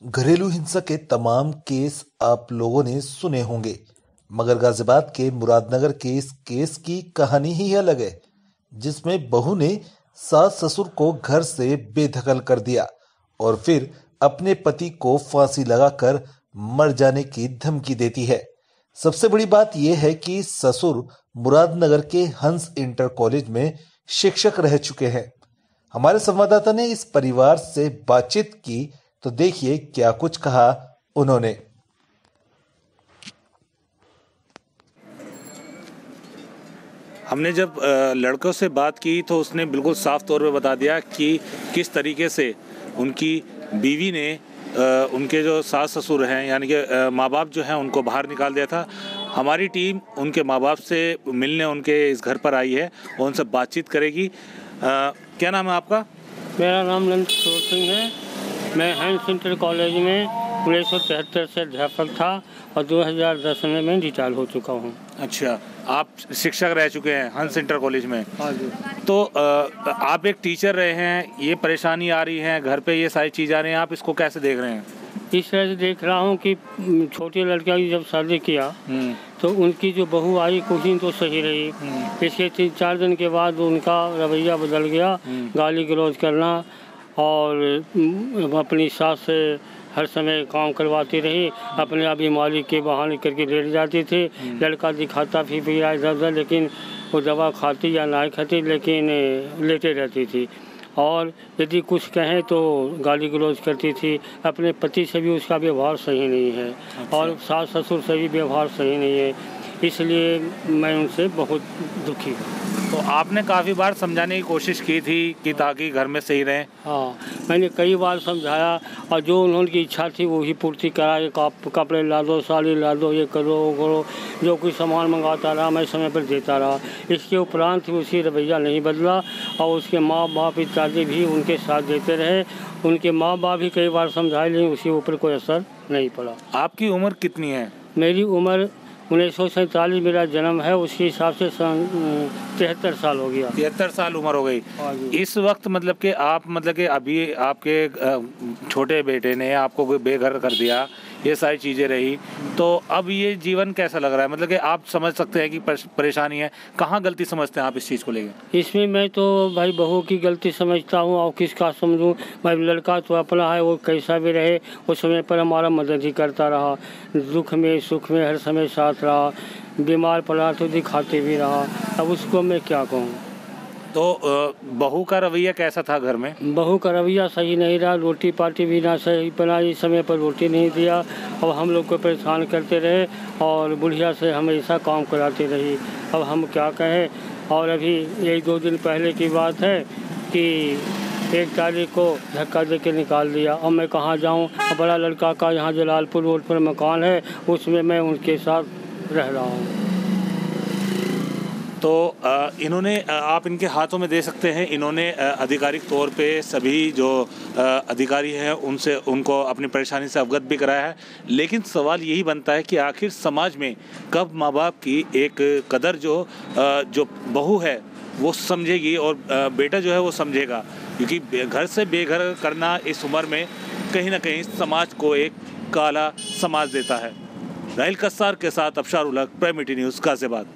घरेलू हिंसा के तमाम केस आप लोगों ने सुने होंगे, मगर गाजियाबाद के मुरादनगर के इस केस की कहानी ही अलग है, जिसमें बहू ने सास ससुर को घर से बेदखल कर दिया और फिर अपने पति को फांसी लगाकर मर जाने की धमकी देती है। सबसे बड़ी बात यह है कि ससुर मुरादनगर के हंस इंटर कॉलेज में शिक्षक रह चुके हैं। हमारे संवाददाता ने इस परिवार से बातचीत की तो देखिए क्या कुछ कहा उन्होंने। हमने जब लड़कों से बात की तो उसने बिल्कुल साफ तौर पे बता दिया कि किस तरीके से उनकी बीवी ने उनके जो सास ससुर हैं यानी कि माँ बाप जो हैं उनको बाहर निकाल दिया था। हमारी टीम उनके माँ बाप से मिलने उनके इस घर पर आई है और उनसे बातचीत करेगी। क्या नाम है आपका? मेरा नाम नंद किशोर सिंह है। मैं हंस इंटर कॉलेज में 1973 से अध्यापक था और 2010 में मैं रिटायर हो चुका हूँ। अच्छा, आप शिक्षक रह चुके हैं हंस इंटर कॉलेज में? हाँ जी। तो आप एक टीचर रहे हैं, ये परेशानी आ रही है घर पे, ये सारी चीज़ आ रही हैं, आप इसको कैसे देख रहे हैं? इस तरह से देख रहा हूँ कि छोटी लड़कियों की जब शादी किया तो उनकी जो बहू आई कुछ दिन तो सही रही, इसके 3-4 दिन के बाद उनका रवैया बदल गया। गाली गलौज करना और अपनी सास से हर समय काम करवाती रही, अपने आप ही मालिक के बहाने करके लेट जाती थी। लड़का दिखाता भी रहा इधर, लेकिन वो दवा खाती या ना खाती लेकिन लेटे रहती थी और यदि कुछ कहें तो गाली गलौज करती थी। अपने पति से भी उसका व्यवहार सही नहीं है। अच्छा। और सास ससुर से भी व्यवहार सही नहीं है, इसलिए मैं उनसे बहुत दुखी हूँ। तो आपने काफ़ी बार समझाने की कोशिश की थी कि ताकि घर में सही रहें? हाँ, मैंने कई बार समझाया और जो उन्होंने इच्छा थी वही पूर्ति करा के कपड़े ला दो, साड़ी ला दो, ये करो वो करो, जो कुछ सामान मंगाता रहा मैं समय पर देता रहा। इसके उपरांत उसी रवैया नहीं बदला और उसके माँ बाप इत्यादि भी उनके साथ देते रहे। उनके माँ बाप भी कई बार समझाए लेकिन उसके ऊपर कोई असर नहीं पड़ा। आपकी उम्र कितनी है? मेरी उम्र 1947 मेरा जन्म है, उसके हिसाब से 73 साल हो गया। 73 साल उम्र हो गई। इस वक्त मतलब कि अभी आपके छोटे बेटे ने आपको कोई बेघर कर दिया, ये सारी चीज़ें रही, तो अब ये जीवन कैसा लग रहा है? मतलब कि आप समझ सकते हैं कि परेशानी है, कहाँ गलती समझते हैं आप इस चीज़ को लेकर? इसमें मैं तो भाई बहू की गलती समझता हूँ और किसका समझूँ। भाई लड़का तो अपना है, वो कैसा भी रहे, उस समय पर हमारा मदद ही करता रहा, दुख में सुख में हर समय साथ रहा, बीमार पड़ा तो दिखाते भी रहा। अब उसको मैं क्या कहूँ। तो बहू का रवैया कैसा था घर में? बहू का रवैया सही नहीं रहा, रोटी पार्टी भी ना सही बनाई, समय पर रोटी नहीं दिया और हम लोग को परेशान करते रहे और बुढ़िया से हमेशा काम कराती रही। अब हम क्या कहें। और अभी 1-2 दिन पहले की बात है कि 1 तारीख को धक्का दे के निकाल दिया। अब मैं कहाँ जाऊँ। बड़ा लड़का का यहाँ जलालपुर रोड पर मकान है, उसमें मैं उनके साथ रह रहा हूँ। तो इन्होंने आप इनके हाथों में दे सकते हैं, इन्होंने आधिकारिक तौर पे सभी जो अधिकारी हैं उनको अपनी परेशानी से अवगत भी कराया है। लेकिन सवाल यही बनता है कि आखिर समाज में कब माँ बाप की एक कदर जो बहू है वो समझेगी और बेटा जो है वो समझेगा, क्योंकि घर से बेघर करना इस उम्र में कहीं ना कहीं समाज को एक काला समाज देता है। राहिल कस्सार के साथ अफशार उलग, प्राइम मीडिया न्यूज़, गाजियाबाद।